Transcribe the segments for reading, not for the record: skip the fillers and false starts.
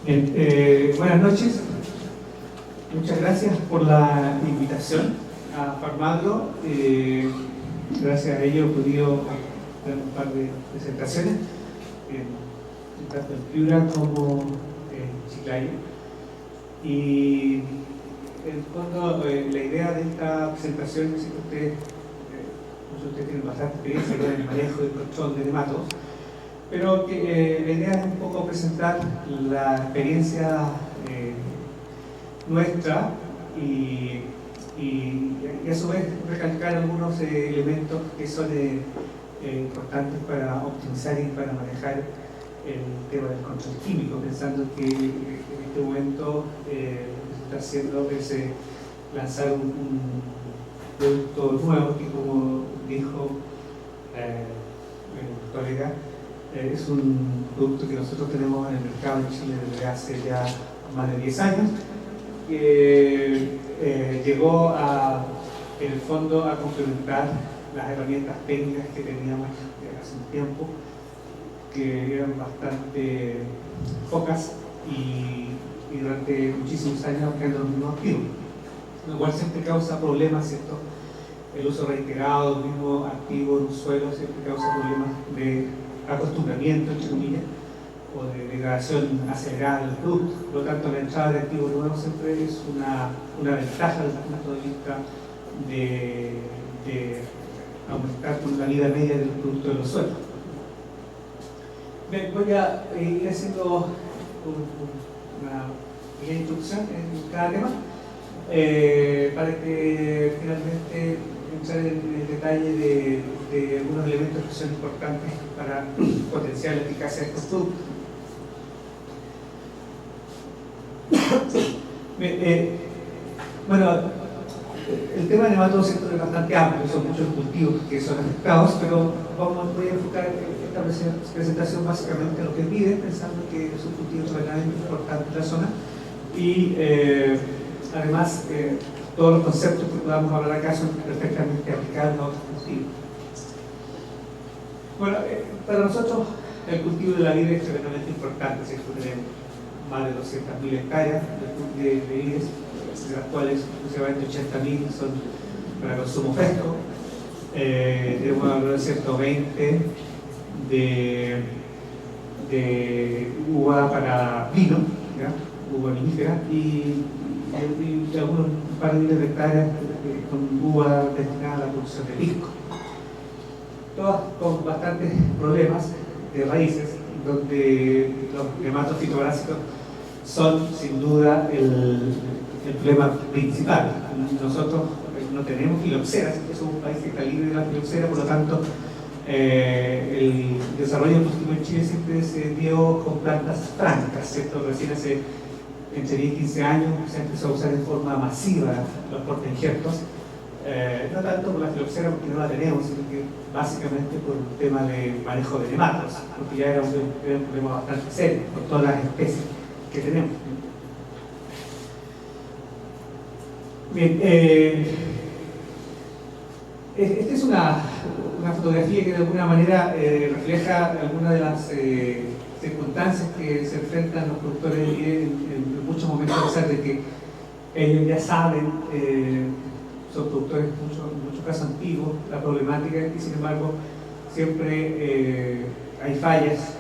Bien, buenas noches. Muchas gracias por la invitación a Farmadro. Gracias a ello he podido dar un par de presentaciones, tanto en Piura como en Chiclayo. Y en el fondo, la idea de esta presentación es que muchos de ustedes tienen bastante experiencia en el manejo y control de nematos, pero que la idea es un poco presentar la experiencia nuestra y a su vez recalcar algunos elementos que son importantes para optimizar y para manejar el tema del control químico, pensando que en este momento lo que se está haciendo es lanzar un producto nuevo que, como dijo el colega, es un producto que nosotros tenemos en el mercado en Chile desde hace ya más de 10 años, que llegó en el fondo a complementar las herramientas técnicas que teníamos hace un tiempo, que eran bastante pocas y durante muchísimos años quedando los mismos activos, lo cual siempre causa problemas, ¿cierto? El uso reiterado del mismo activo en un suelo siempre causa problemas de acostumbramiento, entre comillas, o de degradación acelerada del producto. Por lo tanto, la entrada de activos nuevos siempre es una ventaja desde el punto de vista de aumentar la vida media del producto de los suelos. Bien, voy a ir haciendo una pequeña introducción en cada tema para que finalmente entrar en el detalle de algunos elementos que son importantes para potenciar la eficacia de estos productos. Bueno, el tema de nematodos es bastante amplio, son muchos cultivos que son afectados, pero voy a enfocar esta presentación básicamente en lo que pide, pensando que es un cultivo relativamente importante en la zona y además todos los conceptos que podamos hablar acá son perfectamente aplicables a otros cultivos. Bueno, para nosotros el cultivo de la vid es tremendamente importante, ¿cierto? Tenemos más de 200.000 hectáreas de vides, de las cuales aproximadamente 80.000 son para consumo fresco. Tenemos alrededor de 120 de uva para vino, ¿ya? Uva vinífera, y algunos un par de miles de hectáreas con uva destinada a la producción de pisco. Todas con bastantes problemas de raíces, donde los nematos fitoparásicos son sin duda el problema principal. Nosotros no tenemos filoxera, somos un país que está libre de la filoxera, por lo tanto el desarrollo del cultivo en Chile siempre se dio con plantas francas, ¿cierto? Recién hace entre 10 y 15 años se empezó a usar en forma masiva los portainjertos, no tanto por la filoxera porque no la tenemos, sino que básicamente por el tema de manejo de nematos, porque ya era un problema bastante serio con todas las especies que tenemos. Bien, esta es una fotografía que de alguna manera refleja algunas de las circunstancias que se enfrentan los productores de vid en muchos momentos, a pesar de que ellos ya saben, son productores en muchos casos antiguos, la problemática, y sin embargo siempre hay fallas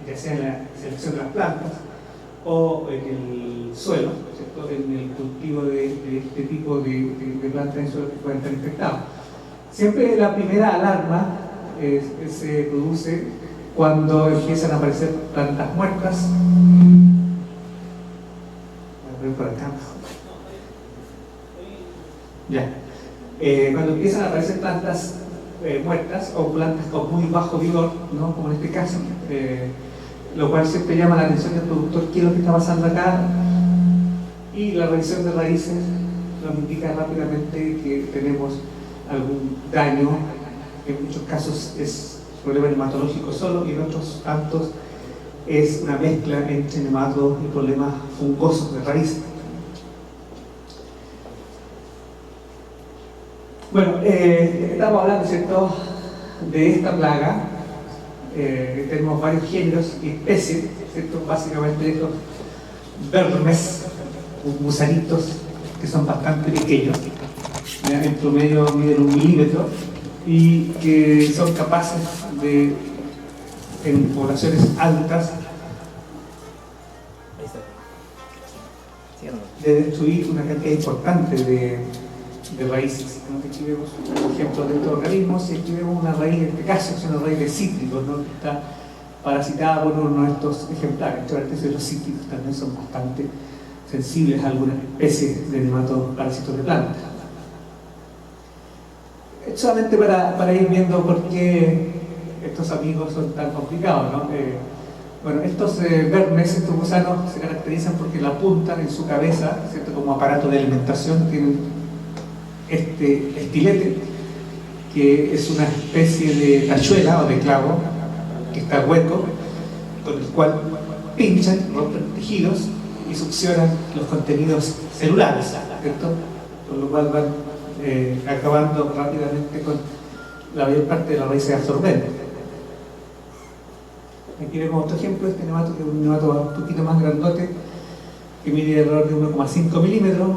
ya sea en la selección de las plantas o en el suelo, ¿cierto? En el cultivo de este tipo de plantas en suelo que pueden estar infectados. Siempre la primera alarma se produce cuando empiezan a aparecer plantas muertas. Voy a poner por acá. Ya. Cuando empiezan a aparecer plantas muertas o plantas con muy bajo vigor, ¿no? Como en este caso, lo cual siempre llama la atención del productor, qué es lo que está pasando acá, y la revisión de raíces nos indica rápidamente que tenemos algún daño. En muchos casos es problema nematológico solo y en otros tantos es una mezcla entre nematodos y problemas fungosos de raíces. Bueno, estamos hablando, ¿cierto?, de esta plaga. Tenemos varios géneros y especies ¿cierto? Básicamente estos vermes, gusanitos, que son bastante pequeños, ¿ya? En promedio miden 1 milímetro, y que son capaces de, en poblaciones altas, de destruir una cantidad importante de raíces, ¿no? Aquí vemos un ejemplo de estos organismos, y aquí vemos una raíz, en este caso es una raíz de cítricos, ¿no? Que está parasitada por uno de estos ejemplares. Los cítricos también son bastante sensibles a algunas especies de nematoparásitos de plantas. Solamente para ir viendo por qué estos amigos son tan complicados, ¿no? Bueno, estos vermes, estos gusanos, se caracterizan porque la punta en su cabeza, ¿cierto? Como aparato de alimentación, tienen este estilete, que es una especie de tachuela o de clavo, que está hueco, con el cual pinchan, rompen tejidos y succionan los contenidos celulares, ¿cierto? Con lo cual van acabando rápidamente con la mayor parte de la raíz absorbente. Aquí vemos otro ejemplo, este nemato, que es un nemato un poquito más grandote, que mide alrededor de 1,5 milímetros.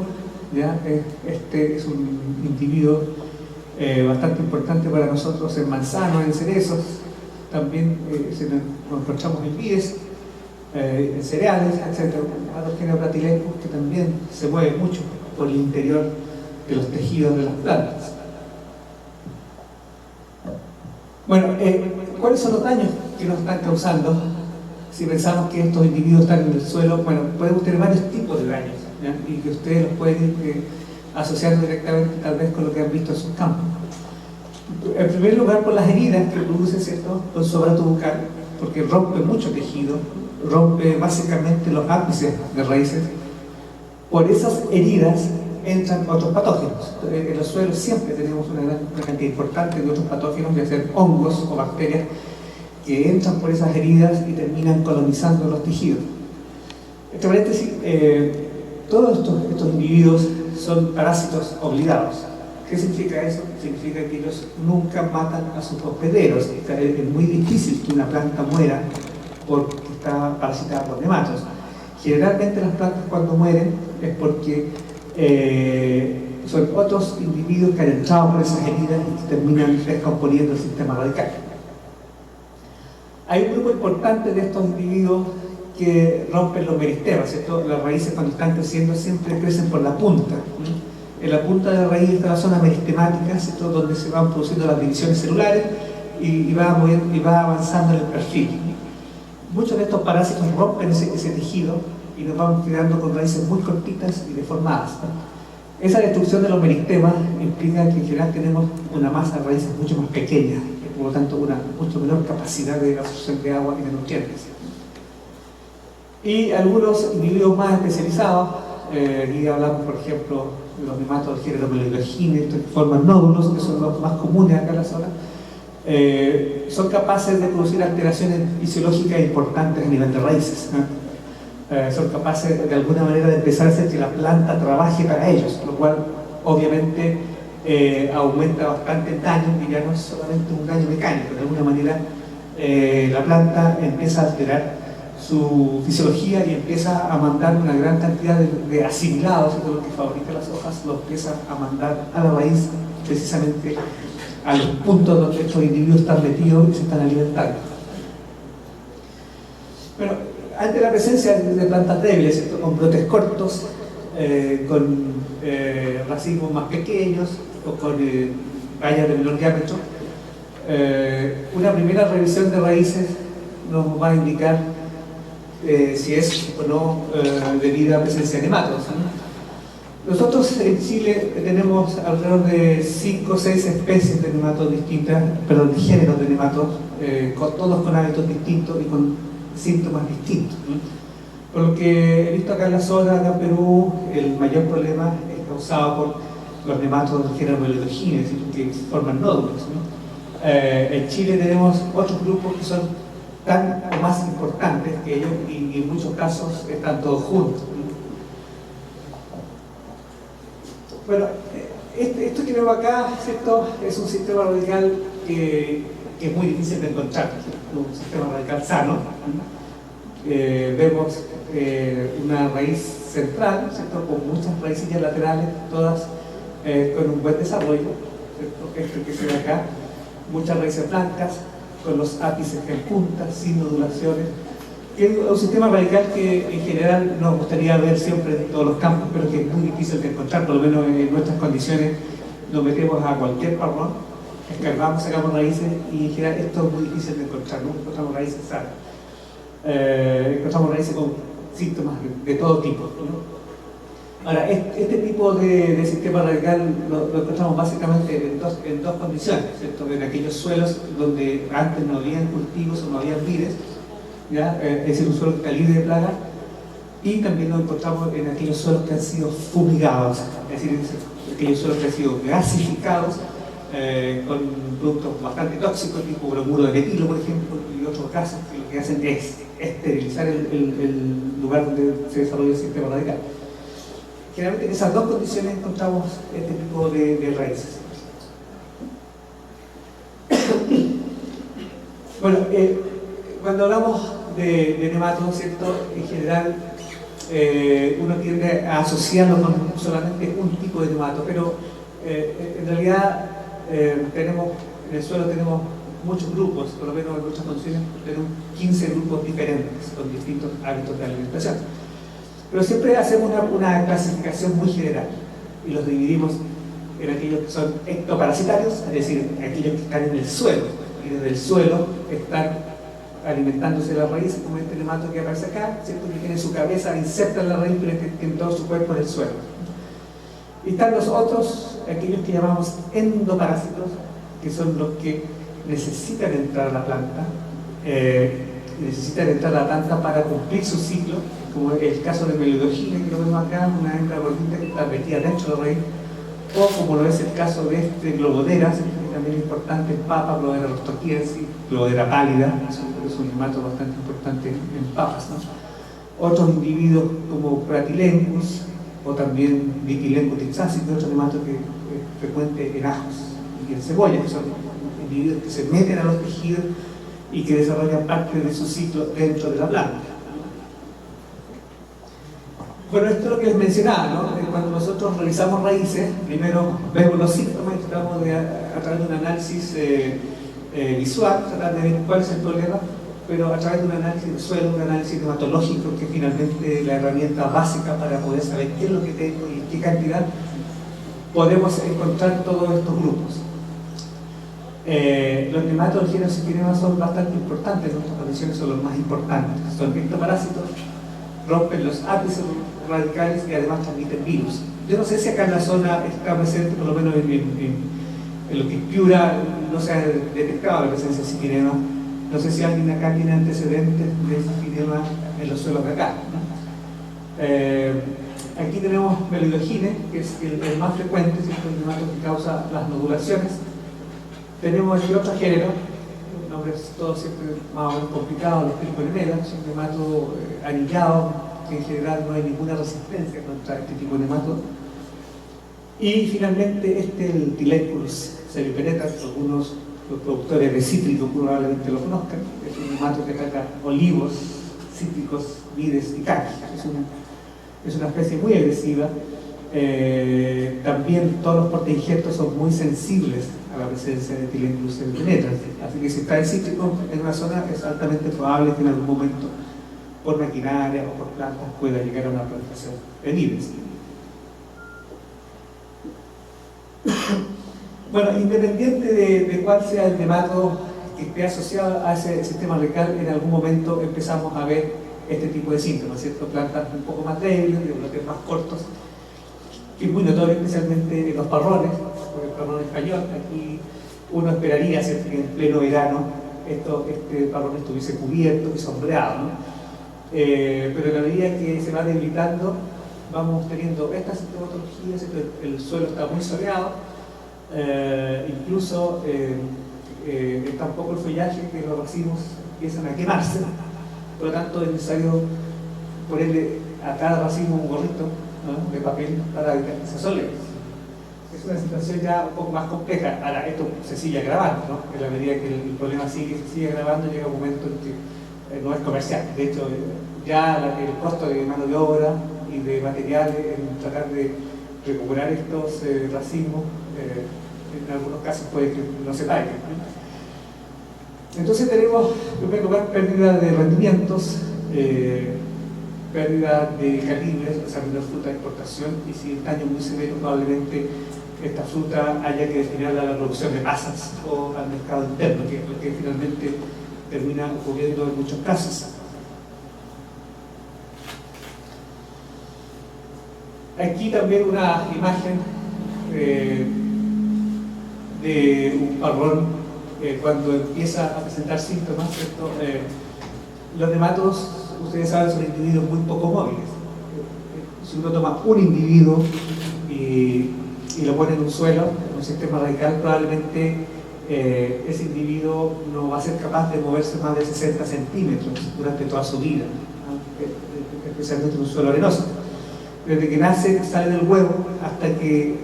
¿Ya? Este es un individuo bastante importante para nosotros en manzanos, en cerezos. También nos encontramos en vides, en cereales, etc. Un género Platylepus que también se mueve mucho por el interior de los tejidos de las plantas. Bueno, ¿cuáles son los daños que nos están causando? Si pensamos que estos individuos están en el suelo, bueno, podemos tener varios tipos de daños, ¿ya? Y que ustedes los pueden ir asociando directamente tal vez con lo que han visto en sus campos. En primer lugar, por las heridas que produce, ¿cierto?, con su aparato bucal, porque rompe mucho tejido, rompe básicamente los ápices de raíces. Por esas heridas entran otros patógenos. En los suelos siempre tenemos una cantidad importante de otros patógenos, ya sean hongos o bacterias, que entran por esas heridas y terminan colonizando los tejidos. Entre paréntesis, todos estos individuos son parásitos obligados. ¿Qué significa eso? Significa que ellos nunca matan a sus hospederos. Es muy difícil que una planta muera porque está parasitada por nematos. Generalmente las plantas, cuando mueren, es porque son otros individuos que han entrado por esas heridas y que terminan descomponiendo el sistema radical. Hay un grupo importante de estos individuos que rompen los meristemas, ¿cierto? Las raíces, cuando están creciendo, siempre crecen por la punta. En la punta de la raíz está la zona meristemática, ¿cierto?, donde se van produciendo las divisiones celulares y va avanzando en el perfil. Muchos de estos parásitos rompen ese tejido y nos vamos quedando con raíces muy cortitas y deformadas. Esa destrucción de los meristemas implica que en general tenemos una masa de raíces mucho más pequeña, y por lo tanto una mucho menor capacidad de absorción de agua y de nutrientes. Y algunos individuos más especializados, aquí hablamos por ejemplo de los nematos del género Melilogine, que forman nódulos, que son los más comunes acá en la zona, son capaces de producir alteraciones fisiológicas importantes a nivel de raíces, ¿no? Son capaces de alguna manera de empezar a hacer que la planta trabaje para ellos, lo cual obviamente aumenta bastante el daño, y ya no es solamente un daño mecánico. De alguna manera la planta empieza a alterar su fisiología y empieza a mandar una gran cantidad de asimilados, y todo lo que fabrica las hojas lo empieza a mandar a la raíz, precisamente a los puntos donde estos individuos están metidos y se están alimentando. Bueno, ante la presencia de plantas débiles, ¿cierto?, con brotes cortos, con racimos más pequeños o con vallas de menor diámetro, una primera revisión de raíces nos va a indicar si es o no debido a presencia de nematos. Nosotros en Chile tenemos alrededor de 5 o 6 especies de nematos distintas, perdón, de géneros de nematos, todos con hábitos distintos y con síntomas distintos. Por lo que he visto acá en la zona, acá en Perú, el mayor problema es causado por los nematos del género Melilogine, es decir, que forman nódulos, ¿no? En Chile tenemos otros grupos que son tan o más importantes que ellos, y en muchos casos están todos juntos. Bueno, esto que vemos acá, ¿cierto?, es un sistema radical que es muy difícil de encontrar, un sistema radical sano, vemos una raíz central, ¿cierto? Con muchas raícillas laterales, todas con un buen desarrollo, ¿cierto? Esto que se ve acá, muchas raíces blancas, con los ápices en punta, sin nodulaciones, que es un sistema radical que en general nos gustaría ver siempre en todos los campos, pero que es muy difícil de encontrar, por lo menos en nuestras condiciones. Nos metemos a cualquier parrón, escarbamos, sacamos raíces, y en general esto es muy difícil de encontrar, no encontramos raíces sanas. Encontramos raíces con síntomas de todo tipo, ¿no? Ahora, este tipo de sistema radical lo encontramos básicamente en dos condiciones, ¿cierto? En aquellos suelos donde antes no habían cultivos o no habían vides, ¿ya? Es decir, un suelo que está libre de plagas, y también lo encontramos en aquellos suelos que han sido fumigados, es decir, aquellos suelos que han sido gasificados con productos bastante tóxicos, tipo bromuro de metilo, por ejemplo, y otros gases que lo que hacen es esterilizar el lugar donde se desarrolla el sistema radical. Generalmente en esas dos condiciones encontramos este tipo de raíces. Bueno, cuando hablamos de nematodos, ¿cierto? En general uno tiende a asociarlo con solamente un tipo de nemato, pero en realidad en el suelo tenemos muchos grupos, por lo menos en nuestras condiciones tenemos 15 grupos diferentes con distintos hábitos de alimentación. Pero siempre hacemos una clasificación muy general y los dividimos en aquellos que son ectoparasitarios, es decir, aquellos que están en el suelo, y desde el suelo están alimentándose de las raíces, como este nemato que aparece acá, ¿cierto? Que tiene su cabeza inserta en la raíz, pero que en todo su cuerpo en el suelo. Y están los otros, aquellos que llamamos endoparásitos, que son los que necesitan entrar a la planta, necesitan entrar a la planta para cumplir su ciclo, como el caso de Melodogine, que lo vemos acá, una hembra gordita que está metida dentro de la raíz, o como lo es el caso de este Globodera, que también es importante en papas, Globodera rostoquiensis, Globodera pálida, es un nemato bastante importante en papas, ¿no? Otros individuos como Pratylenchus, o también Ditylenchus tixacis, otro nemato que es frecuente en ajos y en cebollas, que son individuos que se meten a los tejidos y que desarrollan parte de su ciclo dentro de la planta. Bueno, esto es lo que les mencionaba, ¿no? Cuando nosotros realizamos raíces, primero vemos los síntomas y tratamos de, a través de un análisis visual, tratar de ver cuál es el problema, pero a través de un análisis de suelo, un análisis hematológico, que es finalmente la herramienta básica para poder saber qué es lo que tengo y en qué cantidad, podemos encontrar todos estos grupos. Los nematos del género Cichlidemus son bastante importantes, en nuestras condiciones son los más importantes. Son ectoparásitos, rompen los ápices radicales y además transmiten virus. Yo no sé si acá en la zona está presente, por lo menos en lo que es Piura, no se ha detectado la presencia de Cichlidemus. No sé si alguien acá tiene antecedentes de Cichlidemus en los suelos de acá, ¿no? Aquí tenemos Melodogine, que es el más frecuente, ¿cierto? El nemato que causa las nodulaciones. Tenemos el otro género, nombres todos siempre más o menos complicados, los Trichonemela, es un nemato anillado, que en general no hay ninguna resistencia contra este tipo de nemato. Y finalmente el Tylenchus semipenetrans, algunos los productores de cítricos probablemente lo conozcan, es un nemato que ataca olivos, cítricos, vides y caqui. Es una especie muy agresiva. También todos los portainjertos son muy sensibles a la presencia de Tylenchus semipenetrans, así que si está el cítrico en una zona es altamente probable que en algún momento por maquinaria o por plantas pueda llegar a una plantación de vides. Bueno, independiente de cuál sea el nemato que esté asociado a ese sistema radical, en algún momento empezamos a ver este tipo de síntomas, ¿cierto? Plantas un poco más débiles, de brotes más cortos, que es muy notorio especialmente en los parrones, por el parrón español. Aquí uno esperaría, ¿cierto?, que en pleno verano este parrón estuviese cubierto y sombreado, ¿no? Pero en la medida que se va debilitando, vamos teniendo esta sintomatología, ¿cierto? El suelo está muy soleado, incluso está un poco el follaje, que los racimos empiezan a quemarse, por lo tanto es necesario ponerle a cada racimo un gorrito, ¿no?, de papel para evitar que se asole. Es una situación ya un poco más compleja. Ahora esto se sigue agravando, ¿no? En la medida que el problema se sigue agravando, llega un momento en que no es comercial. De hecho, ya el costo de mano de obra y de materiales en tratar de recuperar estos racimos, en algunos casos puede que no se paguen. Entonces tenemos, en primer lugar, pérdida de rendimientos, pérdida de calibres, o sea, menos fruta de exportación, y si el daño es muy severo, probablemente esta fruta haya que destinarla a la producción de pasas o al mercado interno, que es lo que finalmente termina ocurriendo en muchos casos. Aquí también una imagen de un parrón cuando empieza a presentar síntomas, ¿cierto? Los nematos, ustedes saben, son individuos muy poco móviles. Si uno toma un individuo y lo pone en un suelo, en un sistema radical, probablemente ese individuo no va a ser capaz de moverse más de 60 centímetros durante toda su vida, ¿no? Especialmente en un suelo arenoso. Desde que nace, sale del huevo hasta que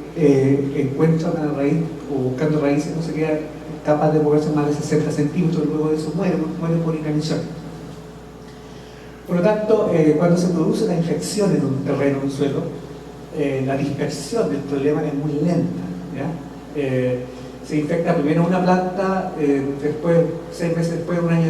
encuentra una raíz o buscando raíces, no sería capaz de moverse más de 60 centímetros, luego de eso muere por inanición. Por lo tanto, cuando se produce una infección en un terreno, en un suelo, la dispersión del problema es muy lenta, ¿ya? Se infecta primero una planta, después, 6 meses después, un año